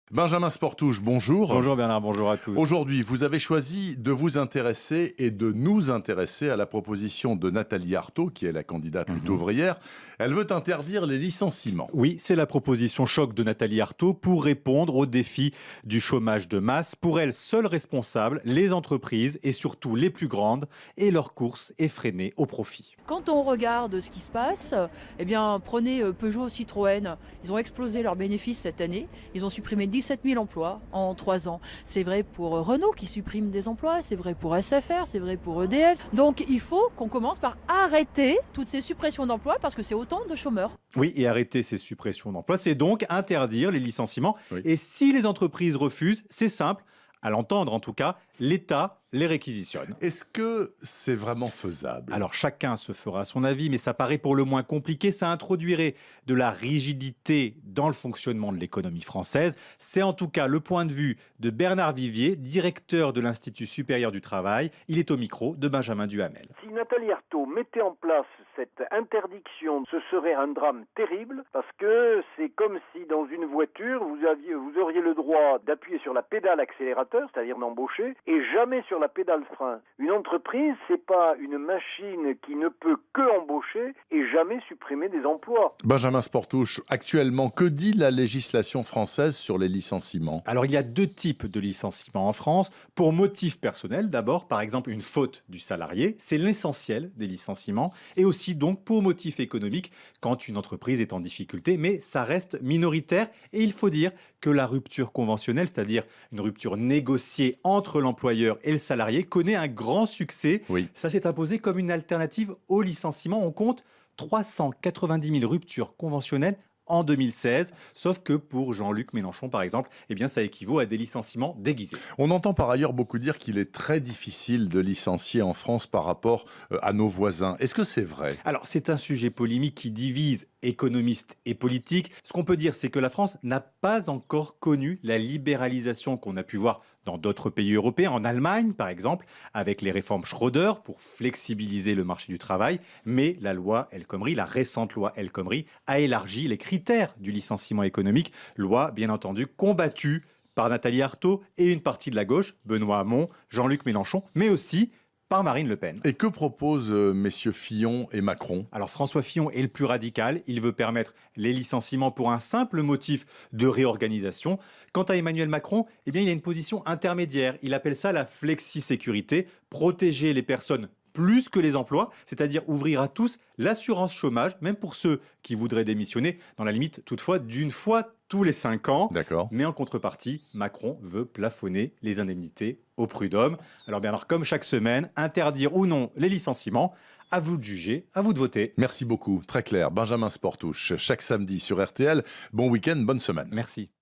Benjamin Sportouche, bonjour. Bonjour Bernard, bonjour à tous. Aujourd'hui, vous avez choisi de vous intéresser et de nous intéresser à la proposition de Nathalie Arthaud, qui est la candidate lutte ouvrière. Elle veut interdire les licenciements. Oui, c'est la proposition choc de Nathalie Arthaud pour répondre au défi du chômage de masse. Pour elle, seules responsables, les entreprises et surtout les plus grandes, et leur course effrénée au profit. Quand on regarde ce qui se passe, eh bien, prenez Peugeot, Citroën, ils ont explosé leurs bénéfices cette année, ils ont supprimé 17 000 emplois en 3 ans. C'est vrai pour Renault qui supprime des emplois, c'est vrai pour SFR, c'est vrai pour EDF. Donc il faut qu'on commence par arrêter toutes ces suppressions d'emplois parce que c'est autant de chômeurs. Oui, et arrêter ces suppressions d'emplois, c'est donc interdire les licenciements. Oui. Et si les entreprises refusent, c'est simple, à l'entendre en tout cas, l'État les réquisitionne. Est-ce que c'est vraiment faisable? Alors chacun se fera son avis, mais ça paraît pour le moins compliqué. Ça introduirait de la rigidité dans le fonctionnement de l'économie française. C'est en tout cas le point de vue de Bernard Vivier, directeur de l'Institut supérieur du travail. Il est au micro de Benjamin Duhamel. Si Nathalie Arthaud mettait en place cette interdiction, ce serait un drame terrible parce que c'est comme si dans une voiture, vous auriez le droit d'appuyer sur la pédale accélérateur, c'est-à-dire d'embaucher, et jamais sur la pédale frein. Une entreprise, c'est pas une machine qui ne peut que embaucher et jamais supprimer des emplois. Benjamin Sportouche, actuellement, que dit la législation française sur les licenciements? Alors il y a deux types de licenciements en France. Pour motif personnel d'abord, par exemple une faute du salarié, c'est l'essentiel des licenciements. Et aussi donc pour motif économique, quand une entreprise est en difficulté, mais ça reste minoritaire. Et il faut dire que la rupture conventionnelle, c'est-à-dire une rupture négociée entre l'employeur et le salarié, connaît un grand succès. Oui. Ça s'est imposé comme une alternative au licenciement. On compte 390 000 ruptures conventionnelles en 2016, sauf que pour Jean-Luc Mélenchon, par exemple, eh bien, ça équivaut à des licenciements déguisés. On entend par ailleurs beaucoup dire qu'il est très difficile de licencier en France par rapport à nos voisins. Est-ce que c'est vrai? Alors, c'est un sujet polémique qui divise économistes et politiques. Ce qu'on peut dire, c'est que la France n'a pas encore connu la libéralisation qu'on a pu voir dans d'autres pays européens, en Allemagne par exemple, avec les réformes Schröder pour flexibiliser le marché du travail. Mais la loi El Khomri, la récente loi El Khomri, a élargi les critères du licenciement économique. Loi, bien entendu, combattue par Nathalie Arthaud et une partie de la gauche, Benoît Hamon, Jean-Luc Mélenchon, mais aussi par Marine Le Pen. Et que proposent messieurs Fillon et Macron? Alors François Fillon est le plus radical, il veut permettre les licenciements pour un simple motif de réorganisation. Quant à Emmanuel Macron, eh bien, il a une position intermédiaire, il appelle ça la flexi-sécurité, protéger les personnes plus que les emplois, c'est-à-dire ouvrir à tous l'assurance chômage, même pour ceux qui voudraient démissionner, dans la limite toutefois d'une fois tous les 5 ans. D'accord. Mais en contrepartie, Macron veut plafonner les indemnités au prud'homme. Alors Bernard, comme chaque semaine, interdire ou non les licenciements, à vous de juger, à vous de voter. Merci beaucoup, très clair. Benjamin Sportouche, chaque samedi sur RTL. Bon week-end, bonne semaine. Merci.